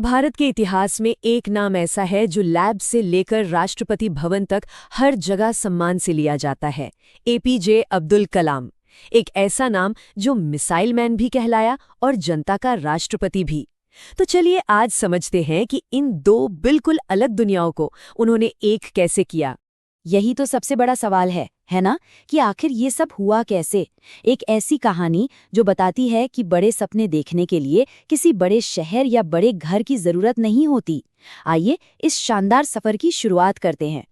भारत के इतिहास में एक नाम ऐसा है जो लैब से लेकर राष्ट्रपति भवन तक हर जगह सम्मान से लिया जाता है। एपीजे अब्दुल कलाम। एक ऐसा नाम जो मिसाइल मैन भी कहलाया और जनता का राष्ट्रपति भी। तो चलिए आज समझते हैं कि इन दो बिल्कुल अलग दुनियाओं को उन्होंने एक कैसे किया। यही तो सबसे बड़ा सवाल है ना, कि आखिर ये सब हुआ कैसे। एक ऐसी कहानी जो बताती है कि बड़े सपने देखने के लिए किसी बड़े शहर या बड़े घर की जरूरत नहीं होती। आइए इस शानदार सफर की शुरुआत करते हैं।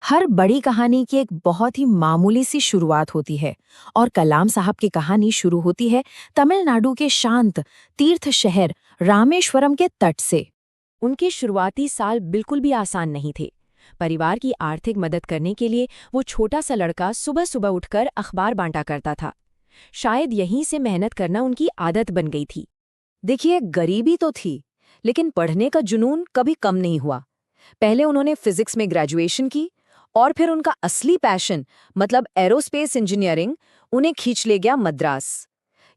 हर बड़ी कहानी की एक बहुत ही मामूली सी शुरुआत होती है और कलाम साहब की कहानी शुरू होती है तमिलनाडु के शांत तीर्थ शहर रामेश्वरम के तट से। उनके शुरुआती साल बिल्कुल भी आसान नहीं थे। परिवार की आर्थिक मदद करने के लिए वो छोटा सा लड़का सुबह सुबह उठकर अखबार बांटा करता था। शायद यहीं से मेहनत करना उनकी आदत बन गई थी। देखिए, गरीबी तो थी, लेकिन पढ़ने का जुनून कभी कम नहीं हुआ। पहले उन्होंने फिजिक्स में ग्रेजुएशन की और फिर उनका असली पैशन मतलब एरोस्पेस इंजीनियरिंग उन्हें खींच ले गया मद्रास।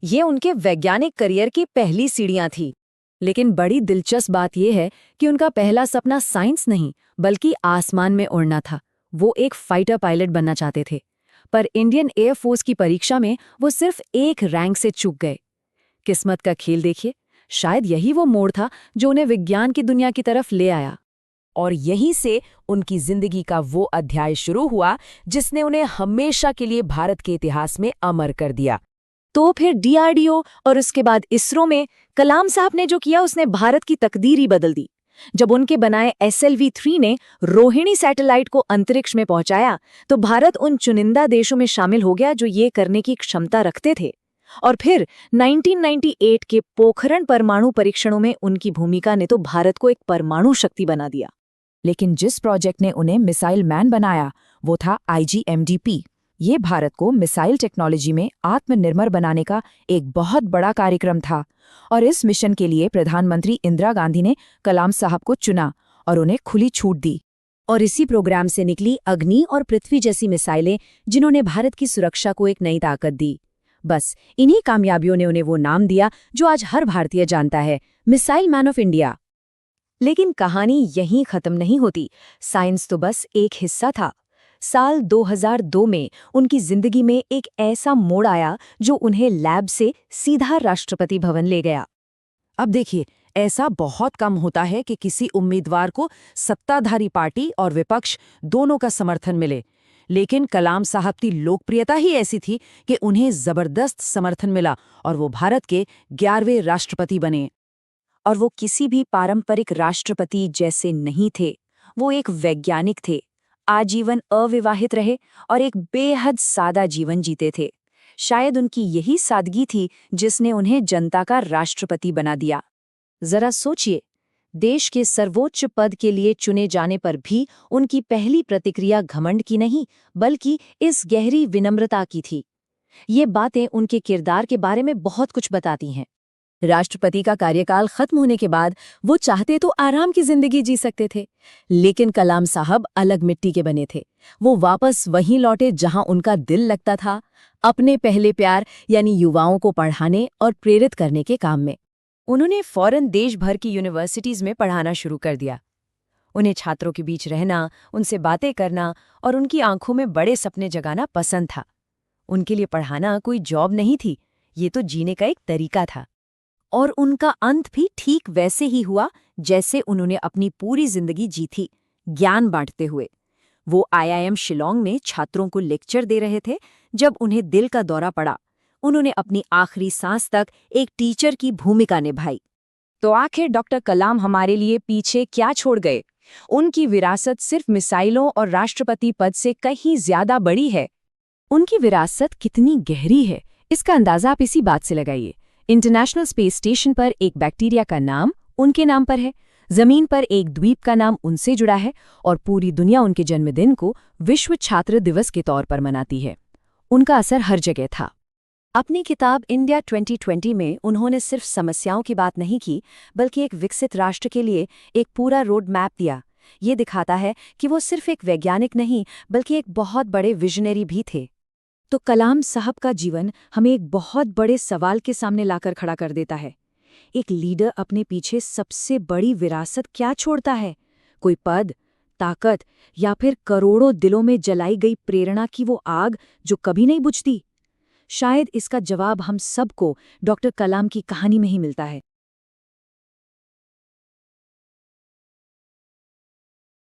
ये उनके वैज्ञानिक करियर की पहली सीढ़ियां थी। लेकिन बड़ी दिलचस्प बात यह है कि उनका पहला सपना साइंस नहीं बल्कि आसमान में उड़ना था। वो एक फाइटर पायलट बनना चाहते थे, पर इंडियन एयरफोर्स की परीक्षा में वो सिर्फ एक रैंक से चूक गए। किस्मत का खेल देखिए, शायद यही वो मोड़ था जो उन्हें विज्ञान की दुनिया की तरफ ले आया। और यहीं से उनकी जिंदगी का वो अध्याय शुरू हुआ जिसने उन्हें हमेशा के लिए भारत के इतिहास में अमर कर दिया। तो फिर डीआरडीओ और उसके बाद इसरो में कलाम साहब ने जो किया उसने भारत की तकदीर ही बदल दी। जब उनके बनाए SLV-3 ने रोहिणी सैटेलाइट को अंतरिक्ष में पहुंचाया तो भारत उन चुनिंदा देशों में शामिल हो गया जो ये करने की क्षमता रखते थे। और फिर 1998 के पोखरण परमाणु परीक्षणों में उनकी भूमिका ने तो भारत को एक परमाणु शक्ति बना दिया। लेकिन जिस प्रोजेक्ट ने उन्हें मिसाइल मैन बनाया वो था IGMDP। ये भारत को मिसाइल टेक्नोलॉजी में आत्मनिर्भर बनाने का एक बहुत बड़ा कार्यक्रम था और इस मिशन के लिए प्रधानमंत्री इंदिरा गांधी ने कलाम साहब को चुना और उन्हें खुली छूट दी। और इसी प्रोग्राम से निकली अग्नि और पृथ्वी जैसी मिसाइलें जिन्होंने भारत की सुरक्षा को एक नई ताकत दी। बस इन्हीं कामयाबियों ने उन्हें वो नाम दिया जो आज हर भारतीय जानता है, मिसाइल मैन ऑफ इंडिया। लेकिन कहानी यहीं खत्म नहीं होती। साइंस तो बस एक हिस्सा था। साल 2002 में उनकी जिंदगी में एक ऐसा मोड़ आया जो उन्हें लैब से सीधा राष्ट्रपति भवन ले गया। अब देखिए, ऐसा बहुत कम होता है कि किसी उम्मीदवार को सत्ताधारी पार्टी और विपक्ष दोनों का समर्थन मिले, लेकिन कलाम साहब की लोकप्रियता ही ऐसी थी कि उन्हें जबरदस्त समर्थन मिला और वो भारत के 11वें राष्ट्रपति बने। और वो किसी भी पारंपरिक राष्ट्रपति जैसे नहीं थे, वो एक वैज्ञानिक थे, आजीवन अविवाहित रहे और एक बेहद सादा जीवन जीते थे। शायद उनकी यही सादगी थी जिसने उन्हें जनता का राष्ट्रपति बना दिया। जरा सोचिए, देश के सर्वोच्च पद के लिए चुने जाने पर भी उनकी पहली प्रतिक्रिया घमंड की नहीं बल्कि इस गहरी विनम्रता की थी। ये बातें उनके किरदार के बारे में बहुत कुछ बताती हैं। राष्ट्रपति का कार्यकाल खत्म होने के बाद वो चाहते तो आराम की जिंदगी जी सकते थे, लेकिन कलाम साहब अलग मिट्टी के बने थे। वो वापस वहीं लौटे जहां उनका दिल लगता था, अपने पहले प्यार यानी युवाओं को पढ़ाने और प्रेरित करने के काम में। उन्होंने फौरन देश भर की यूनिवर्सिटीज में पढ़ाना शुरू कर दिया। उन्हें छात्रों के बीच रहना, उनसे बातें करना और उनकी आंखों में बड़े सपने जगाना पसंद था। उनके लिए पढ़ाना कोई जॉब नहीं थी, ये तो जीने का एक तरीका था। और उनका अंत भी ठीक वैसे ही हुआ जैसे उन्होंने अपनी पूरी जिंदगी जी थी, ज्ञान बांटते हुए। वो IIM शिलोंग में छात्रों को लेक्चर दे रहे थे जब उन्हें दिल का दौरा पड़ा। उन्होंने अपनी आखिरी सांस तक एक टीचर की भूमिका निभाई। तो आखिर डॉक्टर कलाम हमारे लिए पीछे क्या छोड़ गए? उनकी विरासत सिर्फ मिसाइलों और राष्ट्रपति पद से कहीं ज्यादा बड़ी है। उनकी विरासत कितनी गहरी है इसका अंदाजा आप इसी बात से लगाइए। इंटरनेशनल स्पेस स्टेशन पर एक बैक्टीरिया का नाम उनके नाम पर है, जमीन पर एक द्वीप का नाम उनसे जुड़ा है और पूरी दुनिया उनके जन्मदिन को विश्व छात्र दिवस के तौर पर मनाती है। उनका असर हर जगह था। अपनी किताब इंडिया 2020 में उन्होंने सिर्फ समस्याओं की बात नहीं की बल्कि एक विकसित राष्ट्र के लिए एक पूरा रोड मैप दिया। ये दिखाता है कि वो सिर्फ एक वैज्ञानिक नहीं बल्कि एक बहुत बड़े विजनरी भी थे। तो कलाम साहब का जीवन हमें एक बहुत बड़े सवाल के सामने लाकर खड़ा कर देता है एक लीडर अपने पीछे सबसे बड़ी विरासत क्या छोड़ता है? कोई पद, ताकत या फिर करोड़ों दिलों में जलाई गई प्रेरणा की वो आग जो कभी नहीं बुझती? शायद इसका जवाब हम सबको डॉक्टर कलाम की कहानी में ही मिलता है।